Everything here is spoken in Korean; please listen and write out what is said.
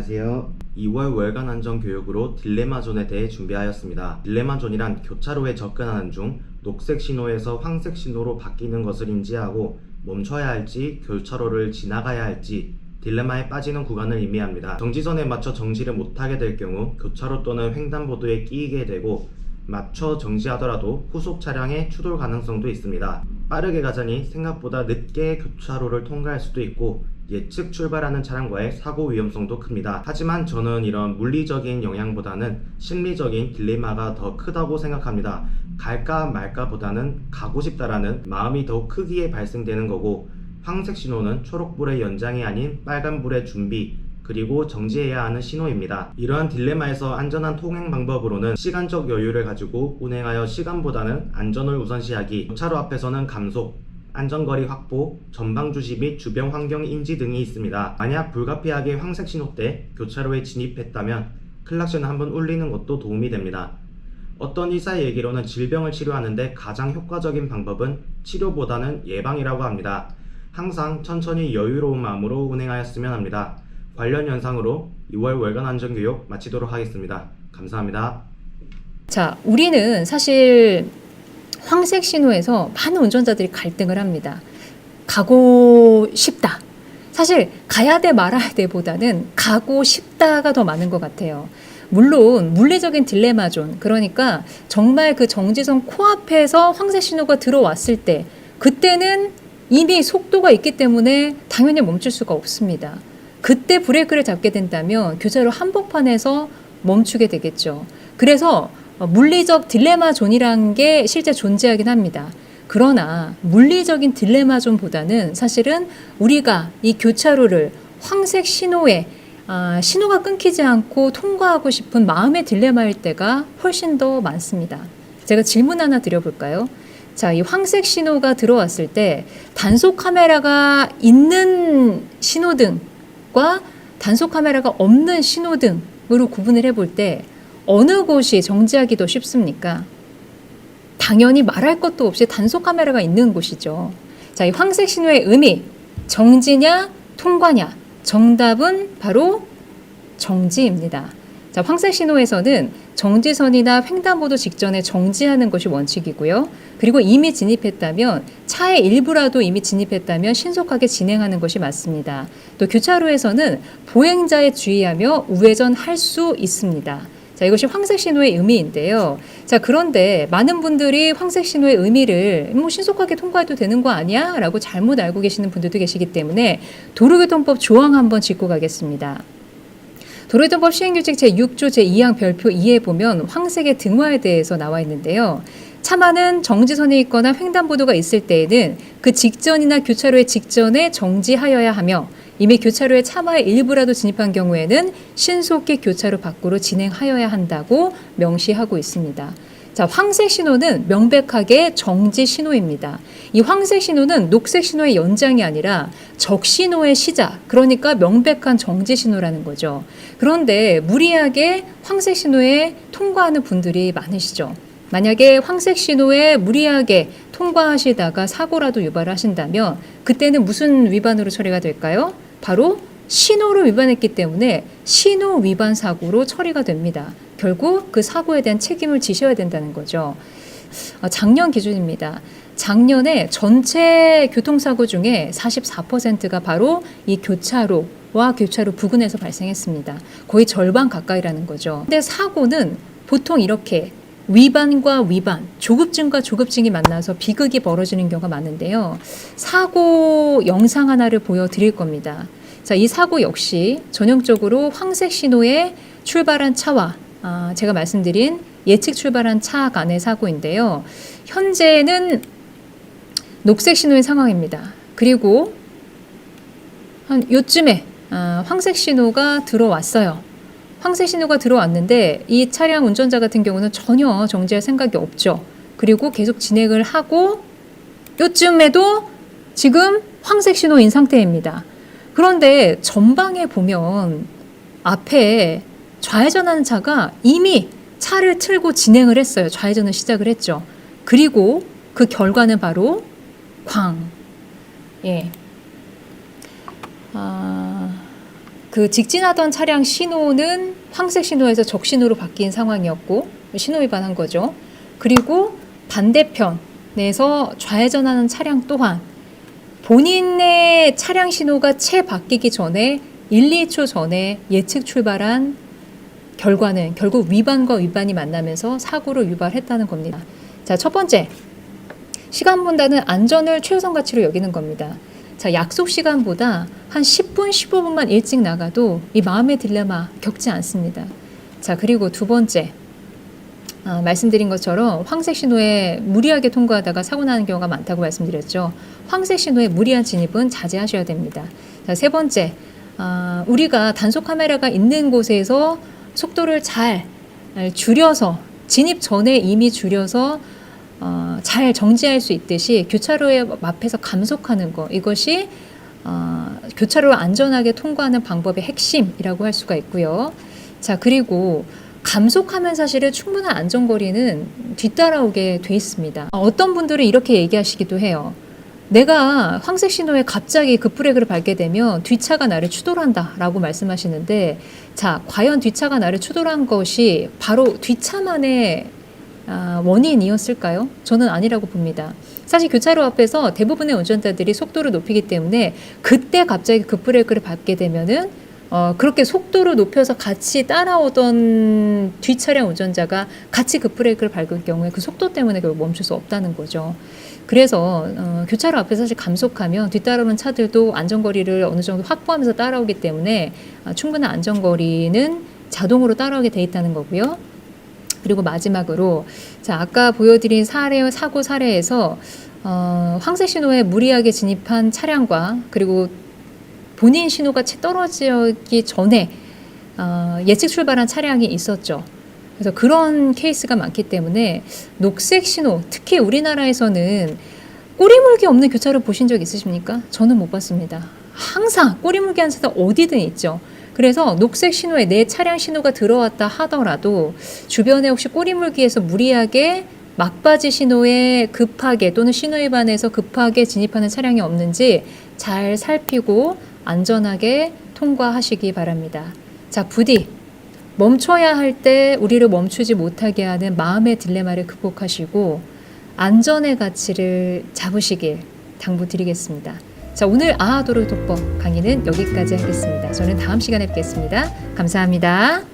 안녕하세요. 2월 월간 안전 교육으로 딜레마존에 대해 준비하였습니다. 딜레마존이란 교차로에 접근하는 중 녹색 신호에서 황색 신호로 바뀌는 것을 인지하고 멈춰야 할지 교차로를 지나가야 할지 딜레마에 빠지는 구간을 의미합니다. 정지선에 맞춰 정지를 못하게 될 경우 교차로 또는 횡단보도에 끼이게 되고 맞춰 정지하더라도 후속 차량의 추돌 가능성도 있습니다. 빠르게 가자니 생각보다 늦게 교차로를 통과할 수도 있고 예측 출발하는 차량과의 사고 위험성도 큽니다. 하지만 저는 이런 물리적인 영향보다는 심리적인 딜레마가 더 크다고 생각합니다. 갈까 말까 보다는 가고 싶다라는 마음이 더 크기에 발생되는 거고, 황색 신호는 초록불의 연장이 아닌 빨간불의 준비, 그리고 정지해야 하는 신호입니다. 이러한 딜레마에서 안전한 통행 방법으로는 시간적 여유를 가지고 운행하여 시간보다는 안전을 우선시하기, 교차로 앞에서는 감속, 안전거리 확보, 전방 주시 및 주변 환경 인지 등이 있습니다. 만약 불가피하게 황색 신호 때 교차로에 진입했다면 클락션을 한번 울리는 것도 도움이 됩니다. 어떤 의사의 얘기로는 질병을 치료하는데 가장 효과적인 방법은 치료보다는 예방이라고 합니다. 항상 천천히 여유로운 마음으로 운행하였으면 합니다. 관련 영상으로 2월 월간 안전교육 마치도록 하겠습니다. 감사합니다. 자, 우리는 사실 황색 신호에서 많은 운전자들이 갈등을 합니다. 가고 싶다. 사실 가야 돼 말아야 돼 보다는 가고 싶다가 더 많은 것 같아요. 물론 물리적인 딜레마존, 그러니까 정말 그 정지선 코앞에서 황색 신호가 들어왔을 때 그때는 이미 속도가 있기 때문에 당연히 멈출 수가 없습니다. 그때 브레이크를 잡게 된다면 교차로 한복판에서 멈추게 되겠죠. 그래서 물리적 딜레마 존이라는 게 실제 존재하긴 합니다. 그러나 물리적인 딜레마 존보다는 사실은 우리가 이 교차로를 황색 신호에 신호가 끊기지 않고 통과하고 싶은 마음의 딜레마일 때가 훨씬 더 많습니다. 제가 질문 하나 드려볼까요? 자, 이 황색 신호가 들어왔을 때 단속 카메라가 있는 신호등과 단속 카메라가 없는 신호등으로 구분을 해볼 때 어느 곳이 정지하기 더 쉽습니까? 당연히 말할 것도 없이 단속 카메라가 있는 곳이죠. 자, 이 황색 신호의 의미, 정지냐 통과냐? 정답은 바로 정지입니다. 자, 황색 신호에서는 정지선이나 횡단보도 직전에 정지하는 것이 원칙이고요. 그리고 이미 진입했다면, 차의 일부라도 이미 진입했다면 신속하게 진행하는 것이 맞습니다. 또 교차로에서는 보행자에 주의하며 우회전할 수 있습니다. 자, 이것이 황색 신호의 의미인데요. 자, 그런데 많은 분들이 황색 신호의 의미를 신속하게 통과해도 되는 거 아니야? 라고 잘못 알고 계시는 분들도 계시기 때문에 도로교통법 조항 한번 짚고 가겠습니다. 도로교통법 시행규칙 제6조 제2항 별표 2에 보면 황색의 등화에 대해서 나와 있는데요. 차만은 정지선에 있거나 횡단보도가 있을 때에는 그 직전이나 교차로의 직전에 정지하여야 하며, 이미 교차로에 차마의 일부라도 진입한 경우에는 신속히 교차로 밖으로 진행하여야 한다고 명시하고 있습니다. 자, 황색 신호는 명백하게 정지 신호입니다. 이 황색 신호는 녹색 신호의 연장이 아니라 적신호의 시작, 그러니까 명백한 정지 신호라는 거죠. 그런데 무리하게 황색 신호에 통과하는 분들이 많으시죠. 만약에 황색 신호에 무리하게 통과하시다가 사고라도 유발하신다면 그때는 무슨 위반으로 처리가 될까요? 바로 신호를 위반했기 때문에 신호 위반 사고로 처리가 됩니다. 결국 그 사고에 대한 책임을 지셔야 된다는 거죠. 작년 기준입니다. 작년에 전체 교통사고 중에 44%가 바로 이 교차로와 교차로 부근에서 발생했습니다. 거의 절반 가까이라는 거죠. 근데 사고는 보통 이렇게 위반과 위반, 조급증과 조급증이 만나서 비극이 벌어지는 경우가 많은데요. 사고 영상 하나를 보여드릴 겁니다. 자, 이 사고 역시 전형적으로 황색 신호에 출발한 차와 제가 말씀드린 예측 출발한 차 간의 사고인데요. 현재는 녹색 신호의 상황입니다. 그리고 한 요쯤에 황색 신호가 들어왔어요. 황색 신호가 들어왔는데 이 차량 운전자 같은 경우는 전혀 정지할 생각이 없죠. 그리고 계속 진행을 하고 요쯤에도 지금 황색 신호인 상태입니다. 그런데 전방에 보면 앞에 좌회전하는 차가 이미 차를 틀고 진행을 했어요. 좌회전을 시작을 했죠. 그리고 그 결과는 바로 그 직진하던 차량 신호는 황색 신호에서 적신호로 바뀐 상황이었고 신호 위반한 거죠. 그리고 반대편에서 좌회전하는 차량 또한 본인의 차량 신호가 채 바뀌기 전에 1, 2초 전에 예측 출발한 결과는 결국 위반과 위반이 만나면서 사고를 유발했다는 겁니다. 자, 첫 번째, 시간보다는 안전을 최우선 가치로 여기는 겁니다. 자, 약속 시간보다 한 10분, 15분만 일찍 나가도 이 마음의 딜레마 겪지 않습니다. 자, 그리고 두 번째, 말씀드린 것처럼 황색 신호에 무리하게 통과하다가 사고 나는 경우가 많다고 말씀드렸죠. 황색 신호에 무리한 진입은 자제하셔야 됩니다. 자, 세 번째, 우리가 단속 카메라가 있는 곳에서 속도를 잘 줄여서 진입 전에 이미 줄여서 잘 정지할 수 있듯이 교차로의 앞에서 감속하는 거, 이것이 교차로를 안전하게 통과하는 방법의 핵심이라고 할 수가 있고요. 자, 그리고 감속하면 사실은 충분한 안전거리는 뒤따라오게 돼 있습니다. 어떤 분들은 이렇게 얘기하시기도 해요. 내가 황색 신호에 갑자기 급브레이크를 밟게 되면 뒷차가 나를 추돌한다 라고 말씀하시는데, 자, 과연 뒷차가 나를 추돌한 것이 바로 뒷차만의 원인이었을까요? 저는 아니라고 봅니다. 사실 교차로 앞에서 대부분의 운전자들이 속도를 높이기 때문에 그때 갑자기 급브레이크를 밟게 되면은 그렇게 속도를 높여서 같이 따라오던 뒷차량 운전자가 같이 급브레이크를 밟을 경우에 그 속도 때문에 결국 멈출 수 없다는 거죠. 그래서 교차로 앞에서 사실 감속하면 뒤따르는 차들도 안전거리를 어느 정도 확보하면서 따라오기 때문에 충분한 안전거리는 자동으로 따라오게 돼 있다는 거고요. 그리고 마지막으로, 자, 아까 보여드린 사고 사례에서 황색 신호에 무리하게 진입한 차량과 그리고 본인 신호가 채 떨어지기 전에 예측 출발한 차량이 있었죠. 그래서 그런 케이스가 많기 때문에 녹색 신호, 특히 우리나라에서는 꼬리물기 없는 교차로 보신 적 있으십니까? 저는 못 봤습니다. 항상 꼬리물기 한 차도 어디든 있죠. 그래서 녹색 신호에 내 차량 신호가 들어왔다 하더라도 주변에 혹시 꼬리물기에서 무리하게 막바지 신호에 급하게 또는 신호 위반해서 급하게 진입하는 차량이 없는지 잘 살피고 안전하게 통과하시기 바랍니다. 자, 부디 멈춰야 할 때 우리를 멈추지 못하게 하는 마음의 딜레마를 극복하시고 안전의 가치를 잡으시길 당부드리겠습니다. 자, 오늘 아하도로 독법 강의는 여기까지 하겠습니다. 저는 다음 시간에 뵙겠습니다. 감사합니다.